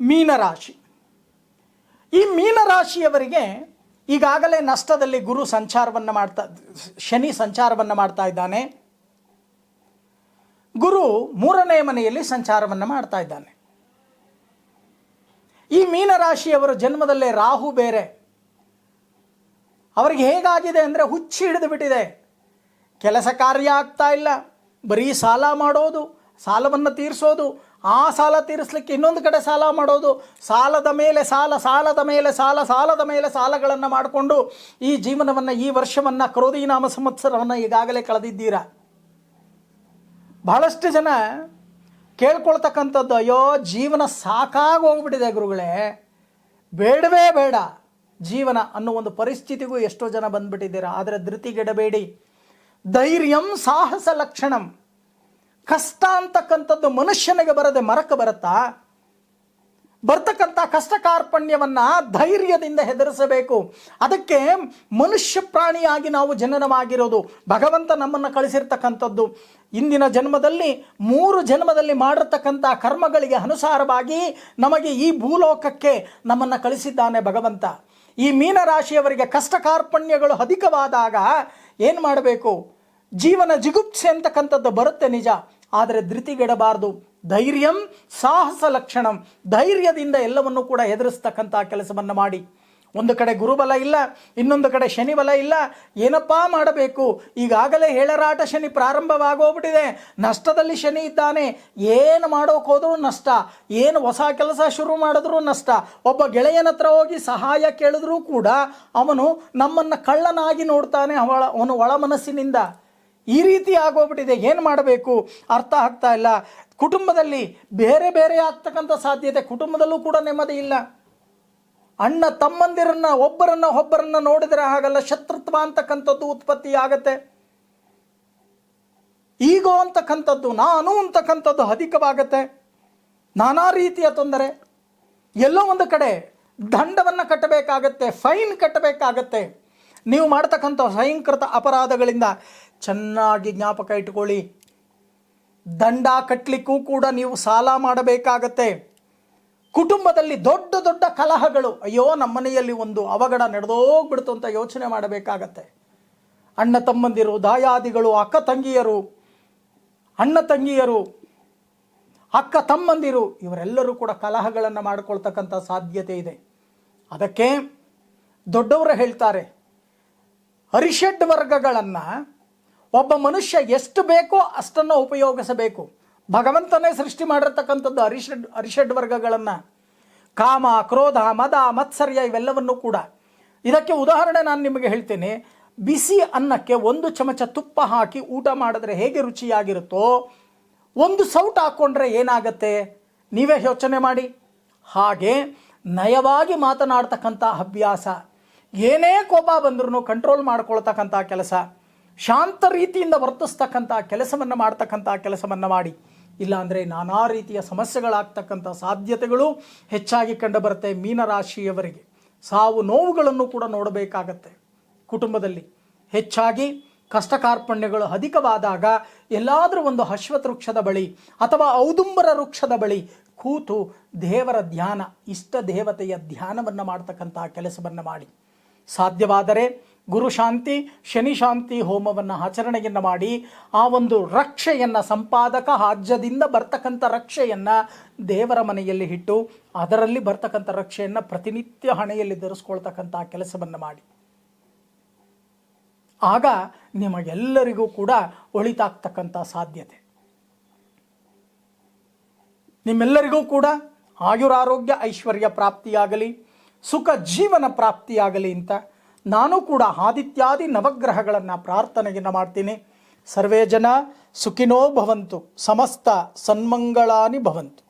ಮೀನರಾಶಿ. ಈ ಮೀನರಾಶಿಯವರಿಗೆ ಈಗಾಗಲೇ ನಷ್ಟದಲ್ಲಿ ಗುರು ಸಂಚಾರವನ್ನು ಶನಿ ಸಂಚಾರವನ್ನು ಮಾಡ್ತಾ ಇದ್ದಾನೆ. ಗುರು 3ನೇ ಮನೆಯಲ್ಲಿ ಸಂಚಾರವನ್ನು ಮಾಡ್ತಾ ಇದ್ದಾನೆ. ಈ ಮೀನರಾಶಿಯವರ ಜನ್ಮದಲ್ಲೇ ರಾಹು ಬೇರೆ. ಅವರಿಗೆ ಹೇಗಾಗಿದೆ ಅಂದರೆ ಹುಚ್ಚಿ ಹಿಡಿದು ಬಿಟ್ಟಿದೆ. ಕೆಲಸ ಕಾರ್ಯ ಆಗ್ತಾ ಇಲ್ಲ, ಬರೀ ಸಾಲ ಮಾಡೋದು, ಸಾಲವನ್ನು ತೀರಿಸೋದು, ಆ ಸಾಲ ತೀರಿಸಲಿಕ್ಕೆ ಇನ್ನೊಂದು ಕಡೆ ಸಾಲ ಮಾಡೋದು, ಸಾಲದ ಮೇಲೆ ಸಾಲ, ಸಾಲದ ಮೇಲೆ ಸಾಲ, ಸಾಲದ ಮೇಲೆ ಸಾಲಗಳನ್ನು ಮಾಡಿಕೊಂಡು ಈ ಜೀವನವನ್ನು, ಈ ವರ್ಷವನ್ನು, ಕ್ರೋಧಿನಾಮ ಸಂವತ್ಸರವನ್ನು ಈಗಾಗಲೇ ಕಳೆದಿದ್ದೀರಾ. ಬಹಳಷ್ಟು ಜನ ಕೇಳ್ಕೊಳ್ತಕ್ಕಂಥದ್ದು, ಅಯ್ಯೋ ಜೀವನ ಸಾಕಾಗಿ ಹೋಗ್ಬಿಟ್ಟಿದೆ ಗುರುಗಳೇ, ಬೇಡವೇ ಬೇಡ ಜೀವನ ಅನ್ನೋ ಒಂದು ಪರಿಸ್ಥಿತಿಗೂ ಎಷ್ಟೋ ಜನ ಬಂದ್ಬಿಟ್ಟಿದ್ದೀರಾ. ಆದರೆ ಧೃತಿಗೆಡಬೇಡಿ. ಧೈರ್ಯಂ ಸಾಹಸ ಲಕ್ಷಣಂ. ಕಷ್ಟ ಅಂತಕ್ಕಂಥದ್ದು ಮನುಷ್ಯನಿಗೆ ಬರದೆ ಮರಕ್ಕೆ ಬರುತ್ತಾ? ಬರ್ತಕ್ಕಂಥ ಕಷ್ಟ ಕಾರ್ಪಣ್ಯವನ್ನು ಧೈರ್ಯದಿಂದ ಹೆದರಿಸಬೇಕು. ಅದಕ್ಕೆ ಮನುಷ್ಯ ಪ್ರಾಣಿಯಾಗಿ ನಾವು ಜನನವಾಗಿರೋದು. ಭಗವಂತ ನಮ್ಮನ್ನು ಕಳಿಸಿರ್ತಕ್ಕಂಥದ್ದು ಇಂದಿನ ಜನ್ಮದಲ್ಲಿ 3 ಜನ್ಮದಲ್ಲಿ ಮಾಡಿರ್ತಕ್ಕಂಥ ಕರ್ಮಗಳಿಗೆ ಅನುಸಾರವಾಗಿ ನಮಗೆ ಈ ಭೂಲೋಕಕ್ಕೆ ನಮ್ಮನ್ನು ಕಳಿಸಿದ್ದಾನೆ ಭಗವಂತ. ಈ ಮೀನರಾಶಿಯವರಿಗೆ ಕಷ್ಟ ಕಾರ್ಪಣ್ಯಗಳು ಅಧಿಕವಾದಾಗ ಏನು ಮಾಡಬೇಕು? ಜೀವನ ಜಿಗುಪ್ಸೆ ಅಂತಕ್ಕಂಥದ್ದು ಬರುತ್ತೆ ನಿಜ, ಆದರೆ ಧೃತಿಗೆಡಬಾರ್ದು. ಧೈರ್ಯಂ ಸಾಹಸ ಲಕ್ಷಣಂ. ಧೈರ್ಯದಿಂದ ಎಲ್ಲವನ್ನು ಕೂಡ ಎದುರಿಸ್ತಕ್ಕಂಥ ಕೆಲಸವನ್ನು ಮಾಡಿ. ಒಂದು ಕಡೆ ಗುರುಬಲ ಇಲ್ಲ, ಇನ್ನೊಂದು ಕಡೆ ಶನಿ ಬಲ ಇಲ್ಲ. ಏನಪ್ಪಾ ಮಾಡಬೇಕು? ಈಗಾಗಲೇ ಹೇಳರಾಟ ಶನಿ ಪ್ರಾರಂಭವಾಗೋಗ್ಬಿಟ್ಟಿದೆ. ನಷ್ಟದಲ್ಲಿ ಶನಿ ಇದ್ದಾನೆ. ಏನು ಮಾಡೋಕೆ ಹೋದ್ರೂ ನಷ್ಟ, ಏನು ಹೊಸ ಕೆಲಸ ಶುರು ಮಾಡಿದ್ರೂ ನಷ್ಟ. ಒಬ್ಬ ಗೆಳೆಯನ ಹತ್ರ ಹೋಗಿ ಸಹಾಯ ಕೇಳಿದ್ರೂ ಕೂಡ ಅವನು ನಮ್ಮನ್ನು ಕಳ್ಳನಾಗಿ ನೋಡ್ತಾನೆ, ಅವನು ಒಳ ಮನಸ್ಸಿನಿಂದ. ಈ ರೀತಿ ಆಗೋಗ್ಬಿಟ್ಟಿದೆ. ಏನು ಮಾಡಬೇಕು ಅರ್ಥ ಆಗ್ತಾ ಇಲ್ಲ. ಕುಟುಂಬದಲ್ಲಿ ಬೇರೆ ಬೇರೆ ಆಗ್ತಕ್ಕಂಥ ಸಾಧ್ಯತೆ. ಕುಟುಂಬದಲ್ಲೂ ಕೂಡ ನೆಮ್ಮದಿ ಇಲ್ಲ. ಅಣ್ಣ ತಮ್ಮಂದಿರನ್ನ ಒಬ್ಬರನ್ನ ನೋಡಿದರೆ ಹಾಗಲ್ಲ, ಶತ್ರುತ್ವ ಅಂತಕ್ಕಂಥದ್ದು ಉತ್ಪತ್ತಿ ಆಗತ್ತೆ. ಈಗೋ ಅಂತಕ್ಕಂಥದ್ದು, ನಾನು ಅಂತಕ್ಕಂಥದ್ದು ಅಧಿಕವಾಗತ್ತೆ. ನಾನಾ ರೀತಿಯ ತೊಂದರೆ. ಎಲ್ಲೋ ಒಂದು ಕಡೆ ದಂಡವನ್ನು ಕಟ್ಟಬೇಕಾಗತ್ತೆ, ಫೈನ್ ಕಟ್ಟಬೇಕಾಗತ್ತೆ. ನೀವು ಮಾಡ್ತಕ್ಕಂಥ ಸ್ವಯಂಕೃತ ಅಪರಾಧಗಳಿಂದ ಚೆನ್ನಾಗಿ ಜ್ಞಾಪಕ ಇಟ್ಕೊಳ್ಳಿ. ದಂಡ ಕಟ್ಟಲಿಕ್ಕೂ ಕೂಡ ನೀವು ಸಾಲ ಮಾಡಬೇಕಾಗತ್ತೆ. ಕುಟುಂಬದಲ್ಲಿ ದೊಡ್ಡ ದೊಡ್ಡ ಕಲಹಗಳು, ಅಯ್ಯೋ ನಮ್ಮನೆಯಲ್ಲಿ ಒಂದು ಅವಘಡ ನಡೆದೋಗ್ಬಿಡ್ತು ಅಂತ ಯೋಚನೆ ಮಾಡಬೇಕಾಗತ್ತೆ. ಅಣ್ಣ ತಮ್ಮಂದಿರು, ದಾಯಾದಿಗಳು, ಅಕ್ಕ ತಂಗಿಯರು, ಅಕ್ಕ ತಮ್ಮಂದಿರು, ಇವರೆಲ್ಲರೂ ಕೂಡ ಕಲಹಗಳನ್ನು ಮಾಡಿಕೊಳ್ತಕ್ಕಂಥ ಸಾಧ್ಯತೆ ಇದೆ. ಅದಕ್ಕೆ ದೊಡ್ಡವರು ಹೇಳ್ತಾರೆ, ಅರಿಷಡ್ ವರ್ಗಗಳನ್ನು ಒಬ್ಬ ಮನುಷ್ಯ ಎಷ್ಟು ಬೇಕೋ ಅಷ್ಟನ್ನು ಉಪಯೋಗಿಸಬೇಕು. ಭಗವಂತನೇ ಸೃಷ್ಟಿ ಮಾಡಿರ್ತಕ್ಕಂಥದ್ದು ಅರಿಷಡ್ ವರ್ಗಗಳನ್ನು. ಕಾಮ, ಕ್ರೋಧ, ಮದ, ಮತ್ಸರ್ಯ ಇವೆಲ್ಲವನ್ನೂ ಕೂಡ. ಇದಕ್ಕೆ ಉದಾಹರಣೆ ನಾನು ನಿಮಗೆ ಹೇಳ್ತೇನೆ. ಬಿಸಿ ಅನ್ನಕ್ಕೆ 1 ಚಮಚ ತುಪ್ಪ ಹಾಕಿ ಊಟ ಮಾಡಿದ್ರೆ ಹೇಗೆ ರುಚಿಯಾಗಿರುತ್ತೋ, 1 ಸೌಟ್ ಹಾಕ್ಕೊಂಡ್ರೆ ಏನಾಗತ್ತೆ ನೀವೇ ಯೋಚನೆ ಮಾಡಿ. ಹಾಗೆ ನಯವಾಗಿ ಮಾತನಾಡ್ತಕ್ಕಂಥ ಅಭ್ಯಾಸ, ಏನೇ ಕೋಪ ಬಂದ್ರೂ ಕಂಟ್ರೋಲ್ ಮಾಡ್ಕೊಳ್ತಕ್ಕಂಥ ಕೆಲಸ, ಶಾಂತ ರೀತಿಯಿಂದ ವರ್ತಿಸ್ತಕ್ಕಂಥ ಕೆಲಸವನ್ನು ಮಾಡ್ತಕ್ಕಂಥ ಕೆಲಸವನ್ನು ಮಾಡಿ. ಇಲ್ಲಾಂದರೆ ನಾನಾ ರೀತಿಯ ಸಮಸ್ಯೆಗಳಾಗ್ತಕ್ಕಂಥ ಸಾಧ್ಯತೆಗಳು ಹೆಚ್ಚಾಗಿ ಕಂಡುಬರುತ್ತೆ. ಮೀನರಾಶಿಯವರಿಗೆ ಸಾವು ನೋವುಗಳನ್ನು ಕೂಡ ನೋಡಬೇಕಾಗತ್ತೆ. ಕುಟುಂಬದಲ್ಲಿ ಹೆಚ್ಚಾಗಿ ಕಷ್ಟ ಕಾರ್ಪಣ್ಯಗಳು ಅಧಿಕವಾದಾಗ ಎಲ್ಲಾದರೂ ಒಂದು ಅಶ್ವತ್ಥ ವೃಕ್ಷದ ಬಳಿ ಅಥವಾ ಔದುಂಬರ ವೃಕ್ಷದ ಬಳಿ ಕೂತು ದೇವರ ಧ್ಯಾನ, ಇಷ್ಟ ದೇವತೆಯ ಧ್ಯಾನವನ್ನು ಮಾಡ್ತಕ್ಕಂಥ ಕೆಲಸವನ್ನು ಮಾಡಿ. ಸಾಧ್ಯವಾದರೆ ಗುರು ಶಾಂತಿ, ಶನಿ ಶಾಂತಿ ಹೋಮವನ್ನು ಆಚರಣೆಯನ್ನು ಮಾಡಿ ಆ ಒಂದು ರಕ್ಷೆಯನ್ನು, ಸಂಪಾದಕ ಹಾಜ್ಯದಿಂದ ಬರ್ತಕ್ಕಂಥ ರಕ್ಷೆಯನ್ನು ದೇವರ ಮನೆಯಲ್ಲಿ ಇಟ್ಟು ಅದರಲ್ಲಿ ಬರ್ತಕ್ಕಂಥ ರಕ್ಷೆಯನ್ನು ಪ್ರತಿನಿತ್ಯ ಹಣೆಯಲ್ಲಿ ಧರಿಸ್ಕೊಳ್ತಕ್ಕಂಥ ಕೆಲಸವನ್ನು ಮಾಡಿ. ಆಗ ನಿಮಗೆಲ್ಲರಿಗೂ ಕೂಡ ಒಳಿತಾಗ್ತಕ್ಕಂಥ ಸಾಧ್ಯತೆ. ನಿಮ್ಮೆಲ್ಲರಿಗೂ ಕೂಡ ಆಯುರಾರೋಗ್ಯ ಐಶ್ವರ್ಯ ಪ್ರಾಪ್ತಿಯಾಗಲಿ, ಸುಖ ಜೀವನ ಪ್ರಾಪ್ತಿಯಾಗಲಿ ಅಂತ ನಾನು ಕೂಡ ಆದಿತ್ಯಾದಿ ನವಗ್ರಹಗಳನ್ನು ಪ್ರಾರ್ಥನೆಯನ್ನು ಮಾಡ್ತೀನಿ. ಸರ್ವೇ ಜನ ಸುಖಿನೋ ಭವಂತು, ಸಮಸ್ತ ಸನ್ಮಂಗಳಾನಿ ಭವಂತು.